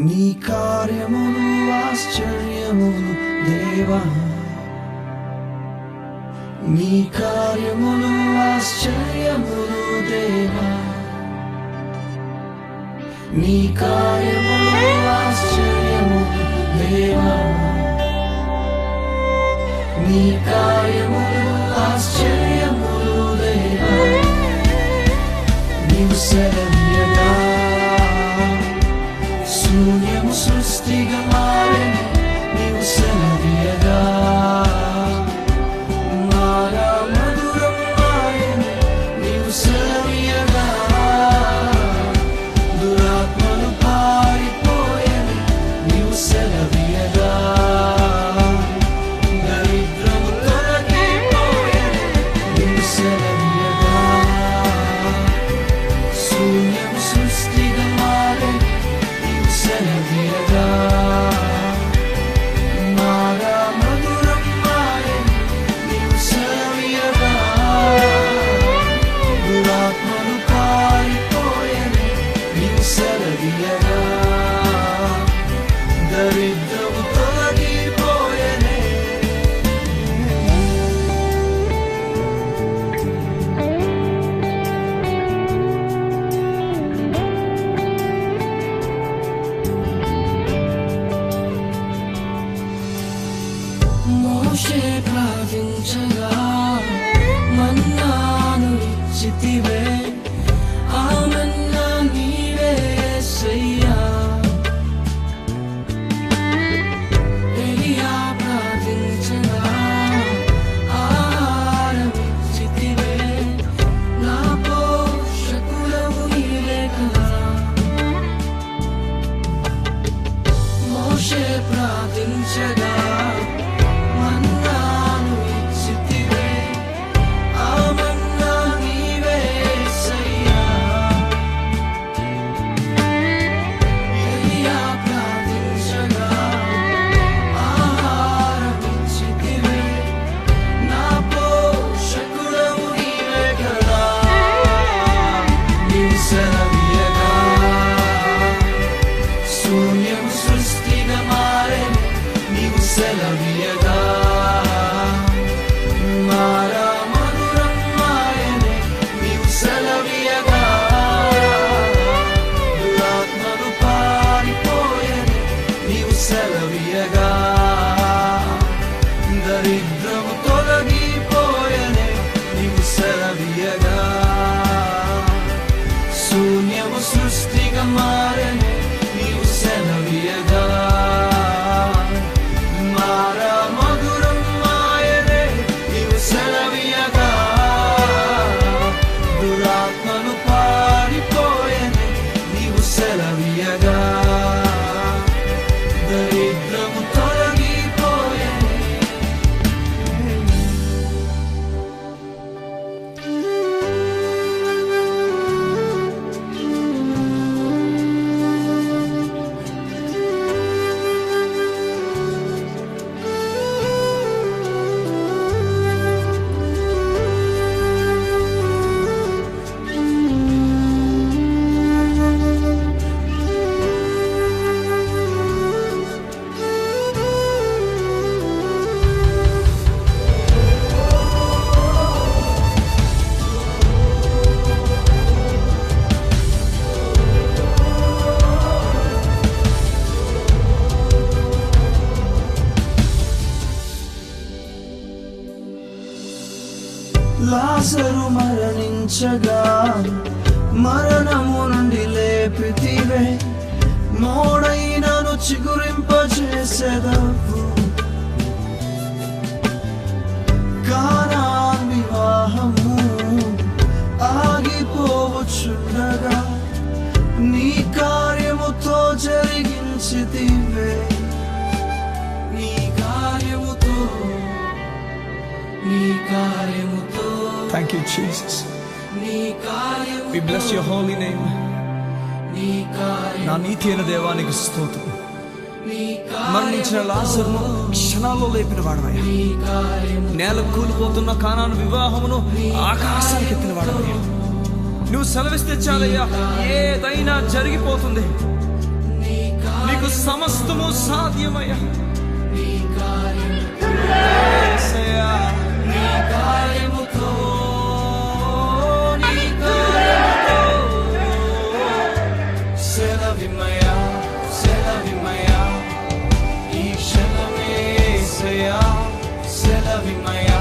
నీ కార్యములు ఆశ్చర్యములు దేవా, నీ కార్యములు ఆశ్చర్యములు దేవా, నీ కార్యములు ఆశ్చర్యములు దేవా, నీ కార్యములు ఆశ్చర్యములు దేవా. నీవు సెలవీయగా శూన్యము సృష్టిగా మారెను. నీవు సెలవీయగా మారా మధురం మారెను. నీవు సెలవీయగా దురాత్మలు పారిపోయెను. నీవు సెలవీయగా దరిద్రము తొలగిపోయెను. నీవు సెలవీయగా శూన్యము సృష్టిగా మారెను. నీవు సెలవీయగా మారా మధురం మారెను. నీవు సెలవీయగా దురాత్మలు పారిపోయెను. నీవు సెలవీయగా దరిద్రము తొలగిపోయెను. మోషే ప్రార్థించగా మన్నాను ఇచ్చితివే, ఆ మన్నా నీవే యేసయ్యా. ఎలియా ప్రార్థించగా ఆహారం ఇచ్చితివే, నా పోషకుడవు నీవే కదా. మోషే ప్రార్థించగా మన్నాను ఇచ్చితివే, ఆ మన్నా నీవే యేసయ్యా. ఎలియా ప్రార్థించగా ఆహారం ఇచ్చితివే, నా పోషకుడవు నీవే కదా. నీవు సెలవీయగా శూన్యము సృష్టిగా మారెను. నీవు సెలవీయగా మారా మధురం మారెను. నీవు సెలవీయగా దురాత్మలు పారిపోయెను. నీవు సెలవీయగా దరిద్రము తొలగిపోయెను. నీవు సెలవీయగా శూన్యము సృష్టిగా మారెను. నీవు సెలవీయగా మారా మధురం మాయనే. నీవు సెలవీయగా దురాత్మలు పారిపోయెను. నీవు సెలవీయగా దరిద్రము తొలగిపోయెను. లాజరు మరణించగా మరణము నుండి లేపితివే, మోడైనను చిగురింపజేసెదవు. కానా వివాహము ఆగిపోవచ్చుండగా నీ కార్యముతో జరిగించితివే. నీ కార్యముతో, నీ కార్యముతో. Thank you, Jesus. నీ కార్యముతో. We bless your holy name. నీ కార్యముతో. నా నీతి అయిన దేవానికి స్తోత్రం. నీ మరణించిన లాజరును క్షణాల్లో లేపిన వాడవయ్యా. నీ కార్యముతో. నేల కూలిపోతున్న కానాను వివాహమును ఆకాశానికి ఎత్తిన వాడవయ్యా. నువ్వు సెలవిస్తే చాలయ్యా, ఏదైనా జరిగిపోతుంది. నీ సాధ్యమయ్యా నీ కార్యము యేసయ్యా నీ కార్యముతో నీ కార్యముతో సెలవిమ్మయ్యా సెలవిమ్మయ్యా ఈ క్షణమే యేసయ్యా సెలవిమ్మయ్యా